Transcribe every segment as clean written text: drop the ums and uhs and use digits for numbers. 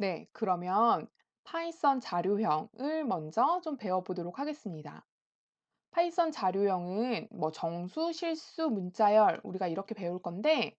네, 그러면 파이썬 자료형을 먼저 좀 배워보도록 하겠습니다. 파이썬 자료형은 뭐 정수, 실수, 문자열 우리가 이렇게 배울 건데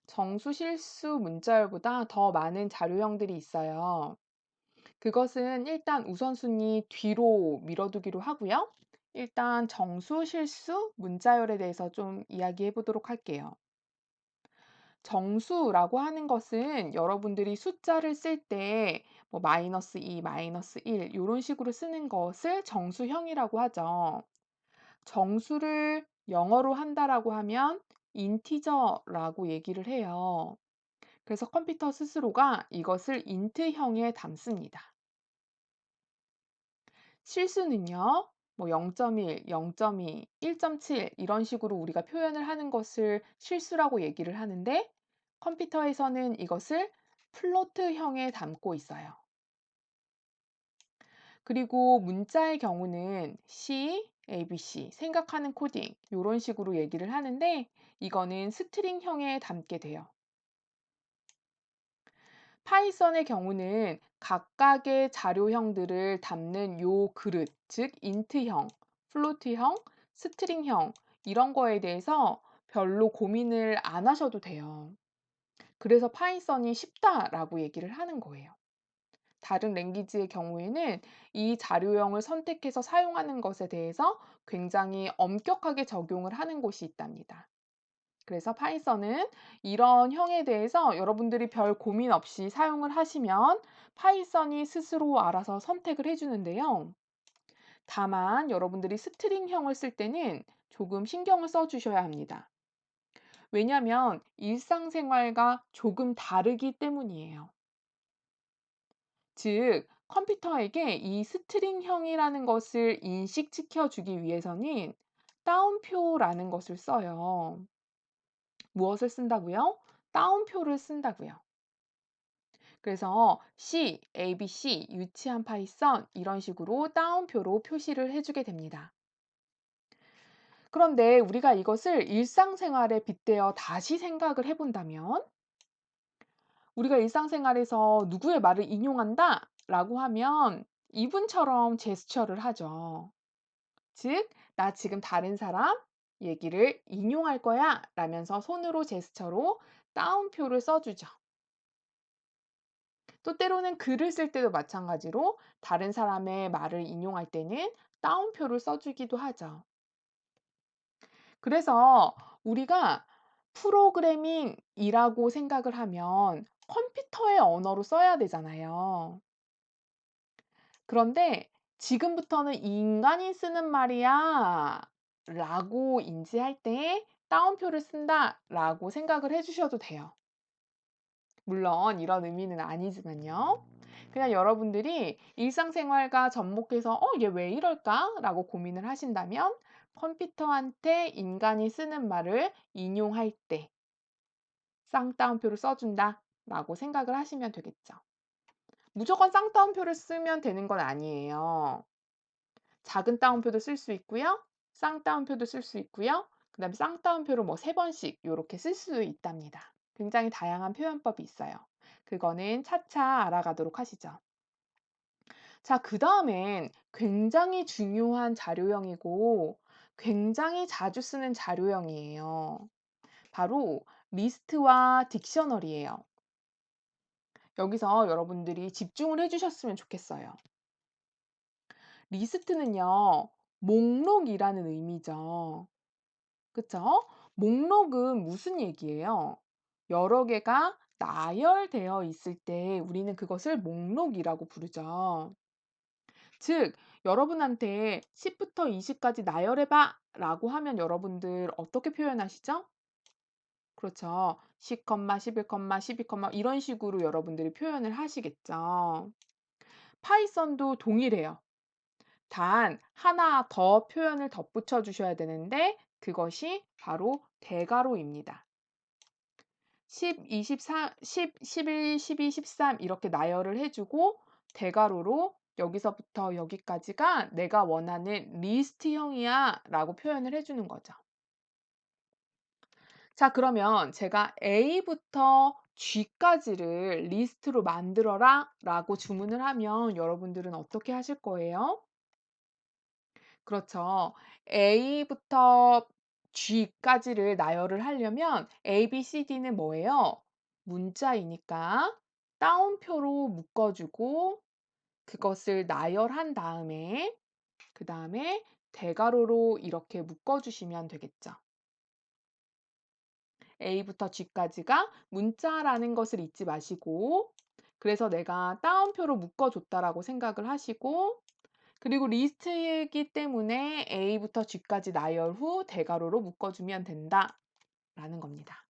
정수, 실수, 문자열보다 더 많은 자료형들이 있어요. 그것은 일단 우선순위 뒤로 밀어두기로 하고요. 일단 정수, 실수, 문자열에 대해서 좀 이야기해 보도록 할게요. 정수라고 하는 것은 여러분들이 숫자를 쓸 때 뭐 마이너스 2, 마이너스 1 요런 식으로 쓰는 것을 정수형이라고 하죠. 정수를 영어로 한다라고 하면 인티저라고 얘기를 해요. 그래서 컴퓨터 스스로가 이것을 인트형에 담습니다. 실수는요. 뭐 0.1, 0.2, 1.7 이런 식으로 우리가 표현을 하는 것을 실수라고 얘기를 하는데 컴퓨터에서는 이것을 플로트형에 담고 있어요. 그리고 문자의 경우는 C, ABC, 생각하는 코딩 이런 식으로 얘기를 하는데 이거는 스트링형에 담게 돼요. 파이썬의 경우는 각각의 자료형들을 담는 요 그릇, 즉 인트형, 플로트형, 스트링형 이런 거에 대해서 별로 고민을 안 하셔도 돼요. 그래서 파이썬이 쉽다라고 얘기를 하는 거예요. 다른 랭귀지의 경우에는 이 자료형을 선택해서 사용하는 것에 대해서 굉장히 엄격하게 적용을 하는 곳이 있답니다. 그래서 파이썬은 이런 형에 대해서 여러분들이 별 고민 없이 사용을 하시면 파이썬이 스스로 알아서 선택을 해 주는데요. 다만 여러분들이 스트링형을 쓸 때는 조금 신경을 써 주셔야 합니다. 왜냐하면 일상생활과 조금 다르기 때문이에요. 즉 컴퓨터에게 이 스트링형이라는 것을 인식시켜 주기 위해서는 따옴표라는 것을 써요. 무엇을 쓴다고요? 따옴표를 쓴다고요. 그래서 C, ABC, 유치한 파이썬 이런 식으로 따옴표로 표시를 해주게 됩니다. 그런데 우리가 이것을 일상생활에 빗대어 다시 생각을 해본다면 우리가 일상생활에서 누구의 말을 인용한다 라고 하면 이분처럼 제스처를 하죠. 즉, 나 지금 다른 사람 얘기를 인용할 거야 라면서 손으로 제스처로 따옴표를 써주죠. 또 때로는 글을 쓸 때도 마찬가지로 다른 사람의 말을 인용할 때는 따옴표를 써주기도 하죠. 그래서 우리가 프로그래밍이라고 생각을 하면 컴퓨터의 언어로 써야 되잖아요. 그런데 지금부터는 인간이 쓰는 말이야 라고 인지할 때 따옴표를 쓴다 라고 생각을 해주셔도 돼요. 물론 이런 의미는 아니지만요. 그냥 여러분들이 일상생활과 접목해서 얘 왜 이럴까? 라고 고민을 하신다면 컴퓨터한테 인간이 쓰는 말을 인용할 때 쌍따옴표를 써준다 라고 생각을 하시면 되겠죠. 무조건 쌍따옴표를 쓰면 되는 건 아니에요. 작은 따옴표도 쓸 수 있고요. 쌍따옴표도 쓸 수 있고요. 그다음에 쌍따옴표를 뭐 3번씩 요렇게 쓸 수 있답니다. 굉장히 다양한 표현법이 있어요. 그거는 차차 알아가도록 하시죠. 자, 그다음엔 굉장히 중요한 자료형이고 굉장히 자주 쓰는 자료형이에요. 바로 리스트와 딕셔너리예요. 여기서 여러분들이 집중을 해 주셨으면 좋겠어요. 리스트는요. 목록이라는 의미죠. 그쵸? 목록은 무슨 얘기예요? 여러 개가 나열되어 있을 때 우리는 그것을 목록이라고 부르죠. 즉, 여러분한테 10부터 20까지 나열해봐 라고 하면 여러분들 어떻게 표현하시죠? 그렇죠. 10, 11, 12, 이런 식으로 여러분들이 표현을 하시겠죠. 파이썬도 동일해요. 단 하나 더 표현을 덧붙여 주셔야 되는데 그것이 바로 대괄호입니다. 10, 24, 10, 11, 12, 13 이렇게 나열을 해주고 대괄호로 여기서부터 여기까지가 내가 원하는 리스트형이야 라고 표현을 해주는 거죠. 자, 그러면 제가 A부터 G까지를 리스트로 만들어라 라고 주문을 하면 여러분들은 어떻게 하실 거예요? 그렇죠. A부터 G까지를 나열을 하려면 A, B, C, D는 뭐예요? 문자이니까 따옴표로 묶어주고 그것을 나열한 다음에 그다음에 대괄호로 이렇게 묶어주시면 되겠죠. A부터 G까지가 문자라는 것을 잊지 마시고 그래서 내가 따옴표로 묶어줬다라고 생각을 하시고 그리고 리스트이기 때문에 A부터 G까지 나열 후 대괄호로 묶어주면 된다라는 겁니다.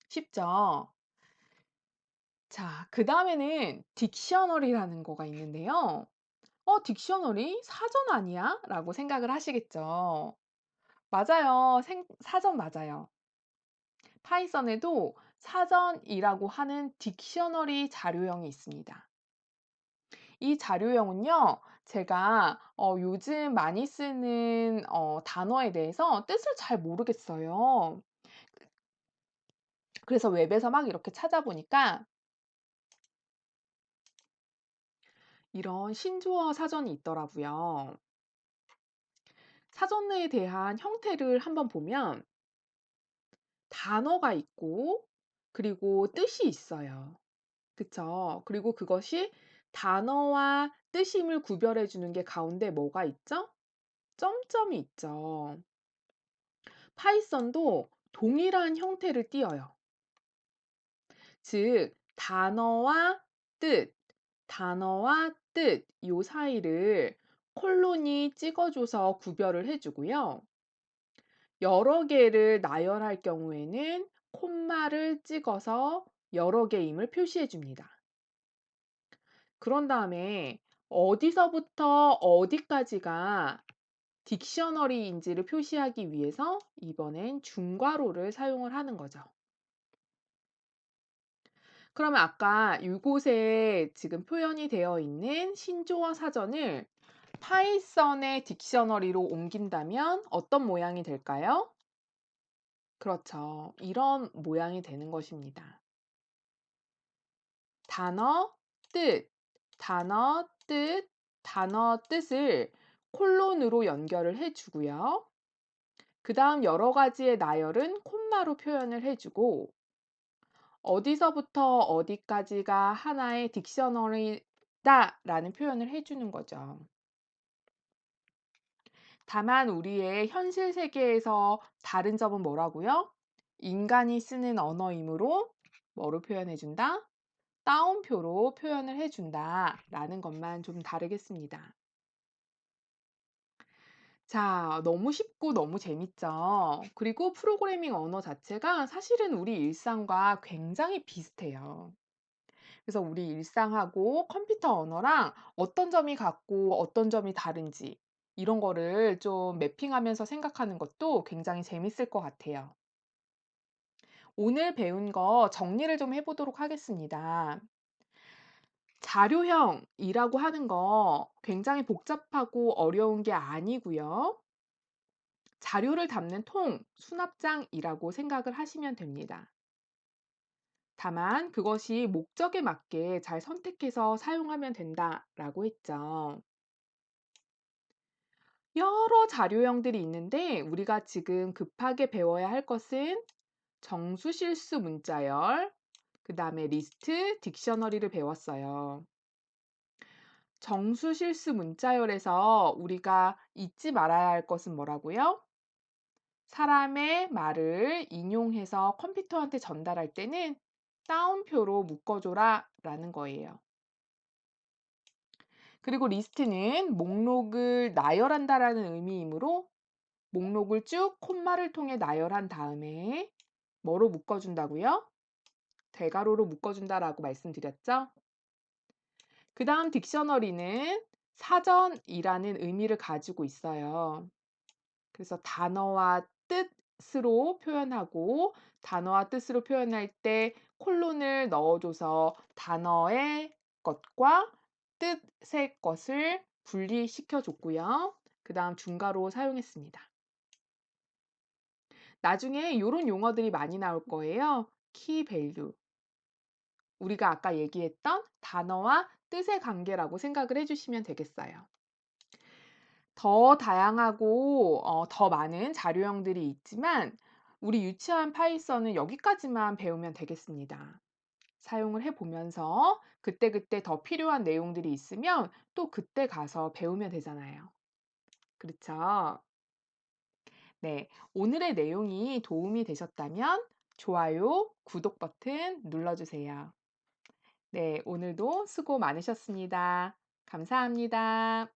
쉽죠? 자, 그 다음에는 딕셔너리라는 거가 있는데요. 딕셔너리? 사전 아니야? 라고 생각을 하시겠죠. 맞아요. 사전 맞아요. 파이썬에도 사전이라고 하는 딕셔너리 자료형이 있습니다. 이 자료형은요, 제가 요즘 많이 쓰는 단어에 대해서 뜻을 잘 모르겠어요. 그래서 웹에서 막 이렇게 찾아보니까 이런 신조어 사전이 있더라고요. 사전에 대한 형태를 한번 보면 단어가 있고 그리고 뜻이 있어요. 그쵸? 그리고 그것이 단어와 뜻임을 구별해 주는 게 가운데 뭐가 있죠? 점점이 있죠. 파이썬도 동일한 형태를 띄어요. 즉, 단어와 뜻, 요 사이를 콜론이 찍어줘서 구별을 해주고요. 여러 개를 나열할 경우에는 콤마를 찍어서 여러 개임을 표시해 줍니다. 그런 다음에 어디서부터 어디까지가 딕셔너리인지를 표시하기 위해서 이번엔 중괄호를 사용을 하는 거죠. 그러면 아까 이곳에 지금 표현이 되어 있는 신조어 사전을 파이썬의 딕셔너리로 옮긴다면 어떤 모양이 될까요? 그렇죠. 이런 모양이 되는 것입니다. 단어, 뜻, 단어, 뜻, 단어, 뜻을 콜론으로 연결을 해주고요. 그 다음 여러 가지의 나열은 콤마로 표현을 해주고 어디서부터 어디까지가 하나의 딕셔너리다라는 표현을 해주는 거죠. 다만 우리의 현실 세계에서 다른 점은 뭐라고요? 인간이 쓰는 언어이므로 뭐로 표현해준다? 따옴표로 표현을 해준다라는 것만 좀 다르겠습니다. 자, 너무 쉽고 너무 재밌죠? 그리고 프로그래밍 언어 자체가 사실은 우리 일상과 굉장히 비슷해요. 그래서 우리 일상하고 컴퓨터 언어랑 어떤 점이 같고 어떤 점이 다른지 이런 거를 좀 매핑하면서 생각하는 것도 굉장히 재밌을 것 같아요. 오늘 배운 거 정리를 좀 해보도록 하겠습니다. 자료형이라고 하는 거 굉장히 복잡하고 어려운 게 아니고요. 자료를 담는 통, 수납장이라고 생각을 하시면 됩니다. 다만 그것이 목적에 맞게 잘 선택해서 사용하면 된다라고 했죠. 여러 자료형들이 있는데 우리가 지금 급하게 배워야 할 것은 정수실수 문자열, 그 다음에 리스트, 딕셔너리를 배웠어요. 정수실수 문자열에서 우리가 잊지 말아야 할 것은 뭐라고요? 사람의 말을 인용해서 컴퓨터한테 전달할 때는 따옴표로 묶어줘라 라는 거예요. 그리고 리스트는 목록을 나열한다라는 의미이므로 목록을 쭉 콤마를 통해 나열한 다음에 뭐로 묶어준다고요? 대괄호로 묶어준다라고 말씀드렸죠? 그 다음 딕셔너리는 사전이라는 의미를 가지고 있어요. 그래서 단어와 뜻으로 표현하고 단어와 뜻으로 표현할 때 콜론을 넣어줘서 단어의 것과 뜻의 것을 분리시켜 줬고요. 그 다음 중괄호 사용했습니다. 나중에 이런 용어들이 많이 나올 거예요. key value. 우리가 아까 얘기했던 단어와 뜻의 관계라고 생각을 해 주시면 되겠어요. 더 다양하고 더 많은 자료형들이 있지만 우리 유치원 파이썬은 여기까지만 배우면 되겠습니다. 사용을 해 보면서 그때그때 더 필요한 내용들이 있으면 또 그때 가서 배우면 되잖아요. 그렇죠? 네. 오늘의 내용이 도움이 되셨다면 좋아요, 구독 버튼 눌러주세요. 네. 오늘도 수고 많으셨습니다. 감사합니다.